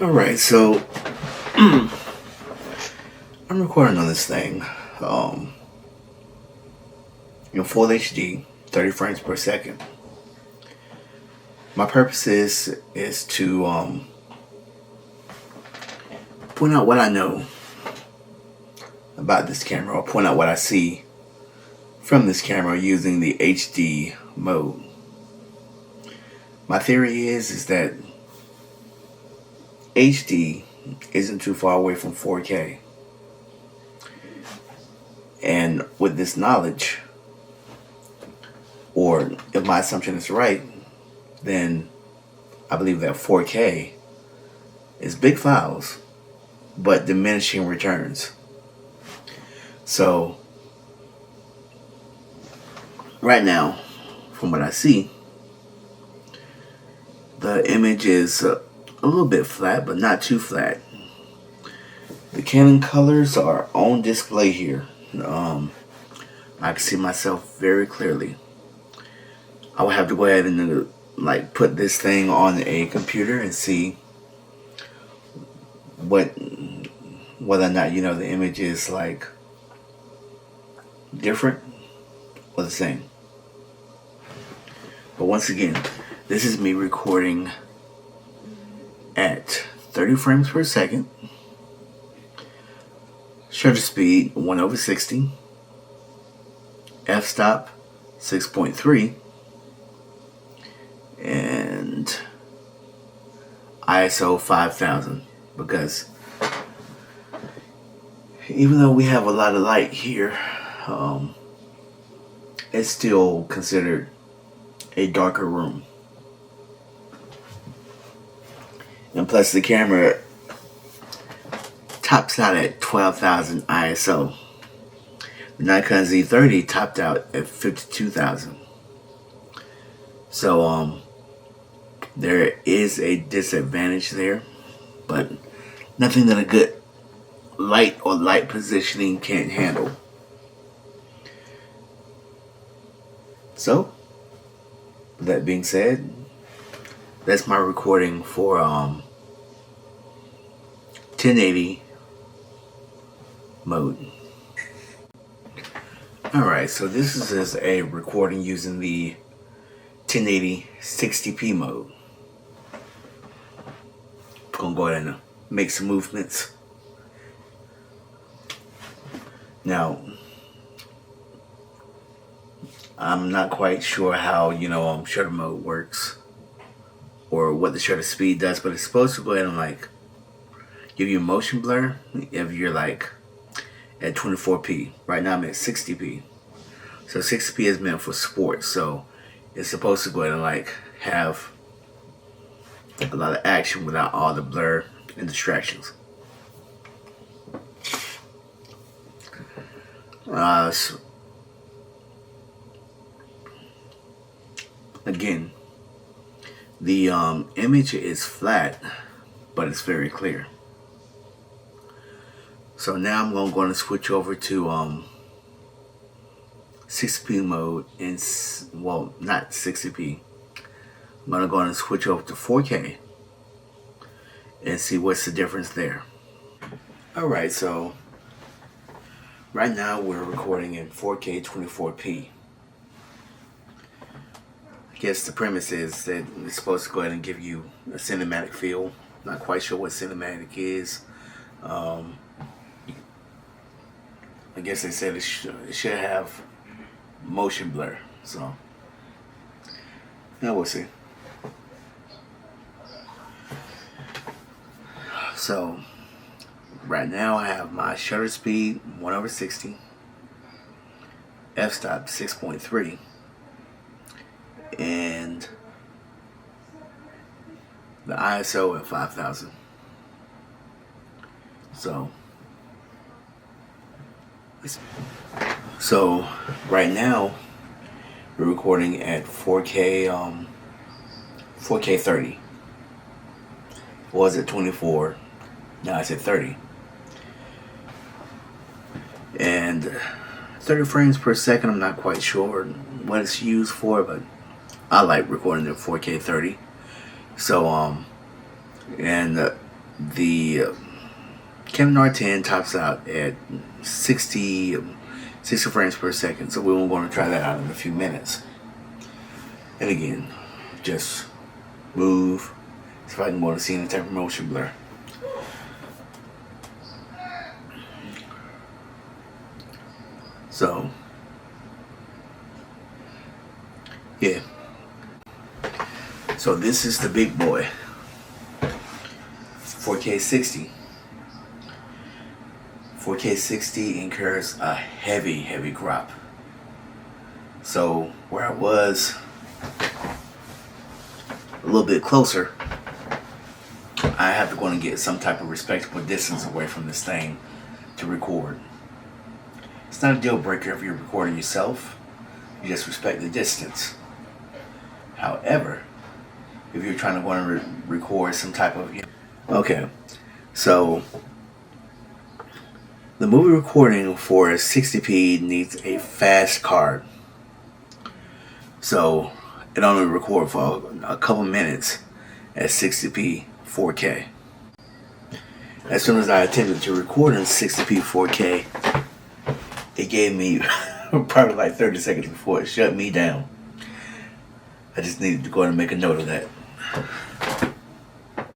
Alright, so I'm recording on this thing um, in full HD, 30 frames per second. My purpose is to point out what I know about this camera, or point out what I see from this camera using the HD mode. My theory is that HD isn't too far away from 4K. And with this knowledge, or if my assumption is right, then I believe that 4K is big files, but diminishing returns. So, right now, from what I see, the image is a little bit flat, but not too flat. The Canon colors are on display here. I can see myself very clearly. I would have to go ahead and put this thing on a computer and see whether or not the image is different or the same. But once again, this is me recording at 30 frames per second, shutter speed 1/60, f-stop 6.3, and ISO 5000, because even though we have a lot of light here, it's still considered a darker room. And plus the camera tops out at 12,000 ISO. The Nikon Z30 topped out at 52,000. So there is a disadvantage there, but nothing that a good light or light positioning can't handle. So, with that being said, that's my recording for 1080 mode. Alright, so this is a recording using the 1080 60p mode. I'm gonna go ahead and make some movements. Now, I'm not quite sure how shutter mode works or what the shutter speed does, but it's supposed to go ahead and give you motion blur if you're at 24p. Right now I'm at 60p. So 60p is meant for sports, so it's supposed to go ahead and have a lot of action without all the blur and distractions. Again, the image is flat, but it's very clear. So now I'm going to switch over to 60p mode, and not 60p. I'm going to go and switch over to 4K and see what's the difference there. Alright, so right now we're recording in 4K 24p. I guess the premise is that it's supposed to go ahead and give you a cinematic feel. Not quite sure what cinematic is. I guess they said it should have motion blur. So, now we'll see. So, right now I have my shutter speed 1/60, f-stop 6.3, and the ISO at 5000. So right now we're recording at 4K 30. It was at 24, now it's at 30. And 30 frames per second, I'm not quite sure what it's used for, but I like recording at 4K 30. So and The Cannon R10 tops out at 60 frames per second, so we're going to try that out in a few minutes. And again, just move. See if I can go to see any type of motion blur. So, yeah. So this is the big boy. 4K 60. 4K 60 incurs a heavy crop. So where I was a little bit closer, I have to go and get some type of respectable distance away from this thing to record. It's not a deal breaker if you're recording yourself. You just respect the distance. However, if you're trying to go and record some type of... Okay, so the movie recording for 60p needs a fast card. So it only records for a couple minutes at 60p 4K. As soon as I attempted to record in 60p 4K, it gave me probably like 30 seconds before it shut me down. I just needed to go ahead and make a note of that.